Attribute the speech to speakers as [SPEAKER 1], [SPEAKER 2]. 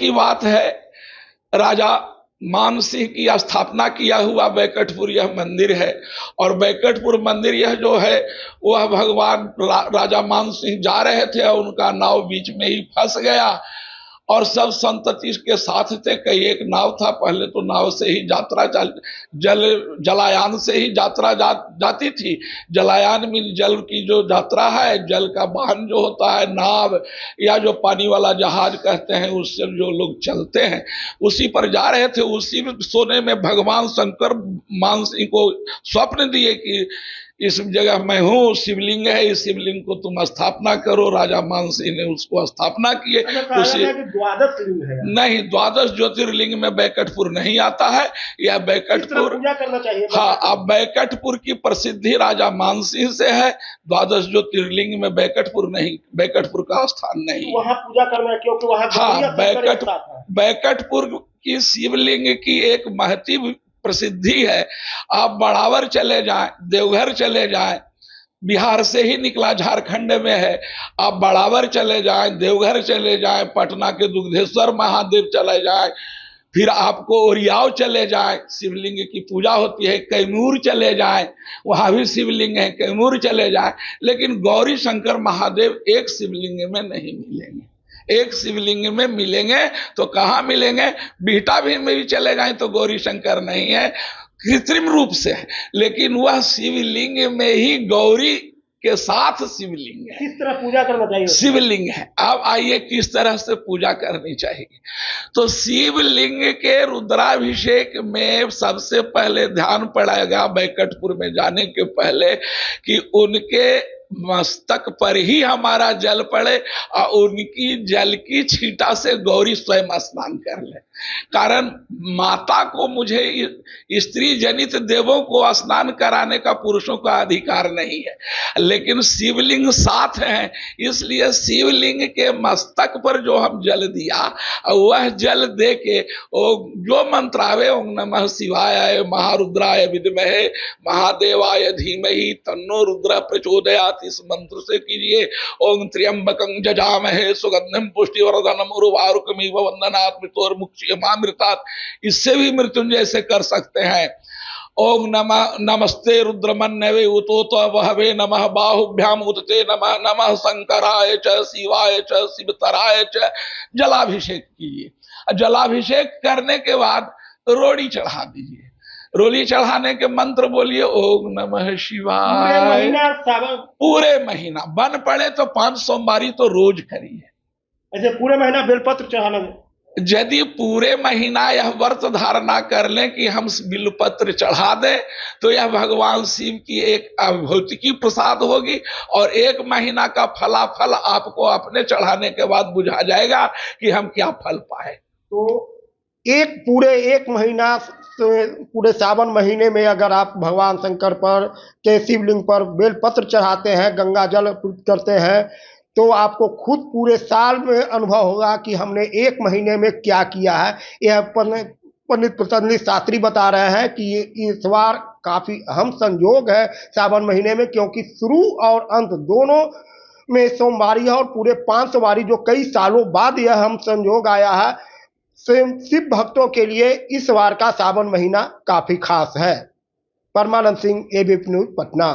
[SPEAKER 1] की बात है, राजा मान सिंह की स्थापना किया हुआ बैकटपुर यह मंदिर है। और बैकटपुर मंदिर यह जो है वह भगवान राजा मान सिंह जा रहे थे और उनका नाव बीच में ही फंस गया और सब संतति के साथ थे। कई एक नाव था, पहले तो नाव से ही यात्रा जलायान से ही यात्रा जाती थी। जलायान में जल की जो यात्रा है, जल का वाहन जो होता है, नाव या जो पानी वाला जहाज कहते हैं, उससे जो लोग चलते हैं उसी पर जा रहे थे। उसी सोने में भगवान शंकर मान सिंह को स्वप्न दिए कि इस जगह मैं हूँ, शिवलिंग है, इस शिवलिंग को तुम स्थापना करो। राजा मान सिंह ने उसको स्थापना किए। उसी
[SPEAKER 2] द्वादश लिंग है
[SPEAKER 1] नहीं, द्वादश ज्योतिर्लिंग में बैकटपुर नहीं आता है। यह बैकटपुर
[SPEAKER 2] पूजा करना चाहिए।
[SPEAKER 1] हाँ, अब बैकटपुर की प्रसिद्धि राजा मान सिंह से है। द्वादश ज्योतिर्लिंग में बैकटपुर नहीं, बैकटपुर का स्थान नहीं।
[SPEAKER 2] वहाँ पूजा करना है क्योंकि वहाँ
[SPEAKER 1] हाँ, बैकटपुर की शिवलिंग की एक महती प्रसिद्धि है। आप बड़ावर चले जाएं, देवघर चले जाएं, बिहार से ही निकला, झारखंड में है। आप बड़ावर चले जाएं, देवघर चले जाएं, पटना के दुग्धेश्वर महादेव चले जाएं, फिर आपको ओरियाव चले जाएं, शिवलिंग की पूजा होती है। कैमूर चले जाएं, वहां भी शिवलिंग है, कैमूर चले जाएं। लेकिन गौरी शंकर महादेव एक शिवलिंग में नहीं मिलेंगे। एक शिवलिंग में मिलेंगे तो कहाँ मिलेंगे? बिहटा भी में भी चले जाएं तो गौरी शंकर नहीं है, कृत्रिम रूप से है। लेकिन वह शिवलिंग में ही गौरी के साथ शिवलिंग है।
[SPEAKER 2] किस तरह पूजा करना चाहिए?
[SPEAKER 1] शिवलिंग है। अब आइए किस तरह से पूजा करनी चाहिए। तो शिवलिंग के रुद्राभिषेक में सबसे पहले ध्यान पड़ेगा बैकटपुर में जाने के पहले कि उनके मस्तक पर ही हमारा जल पड़े और उनकी जल की छींटा से गौरी स्वयं स्नान कर ले। कारण माता को, मुझे स्त्री जनित देवों को स्नान कराने का पुरुषों का अधिकार नहीं है, लेकिन शिवलिंग साथ है, इसलिए शिवलिंग के मस्तक पर जो हम जल दिया, वह जल दे के जो मंत्र आवे, ओम नमः शिवाय महारुद्राय विद्महे महादेवाय धीमहि तन्नो रुद्र प्रचोदयात्, इस मंत्र से कीजिए। ओम त्र्यंबकं जजामहे सुगंधिं पुष्टिवर्धनम् उर्वारुकमिव वंदनात् मृत्योर्मुक्षीयमामृतात्, इससे भी मृत्युंजय से कर सकते हैं। ओम नमः नमस्ते रुद्रमन्यवे उतोत वहवे नमः बाहुभ्याम उतते नमः नमः शंकराय च शिवाय च शिवतराय च। जलाभिषेक कीजिए। जलाभिषेक करने के बाद रोड़ी चढ़ा दीजिए। रोली चढ़ाने के मंत्र बोलिए, ओम नमः शिवाय। पूरे महीना बन पड़े तो 5 सोमवारी तो रोज करिए।
[SPEAKER 2] ऐसे पूरे महीना बेलपत्र चढ़ाना।
[SPEAKER 1] यदि पूरे महीना यह व्रत धारणा कर लें कि हम बिलपत्र चढ़ा दें तो यह भगवान शिव की एक भौतिकी प्रसाद होगी और 1 महीना का फलाफल आपको अपने चढ़ाने के बाद बुझा जाएगा कि हम क्या फल पाए।
[SPEAKER 2] तो पूरे 1 महीना पूरे सावन महीने में अगर आप भगवान शंकर पर के शिवलिंग पर बेलपत्र चढ़ाते हैं, गंगा जल करते हैं, तो आपको खुद पूरे साल में अनुभव होगा कि हमने 1 महीने में क्या किया है। यह पंडित पतंजलि शास्त्री बता रहे हैं कि इस बार काफ़ी अहम संयोग है सावन महीने में, क्योंकि शुरू और अंत दोनों में सोमवारी है और पूरे 5 सोमवारी जो कई सालों बाद यह हम संयोग आया है। शिव भक्तों के लिए इस बार का सावन महीना काफ़ी खास है। परमानंद सिंह, एबीपी न्यूज़, पटना।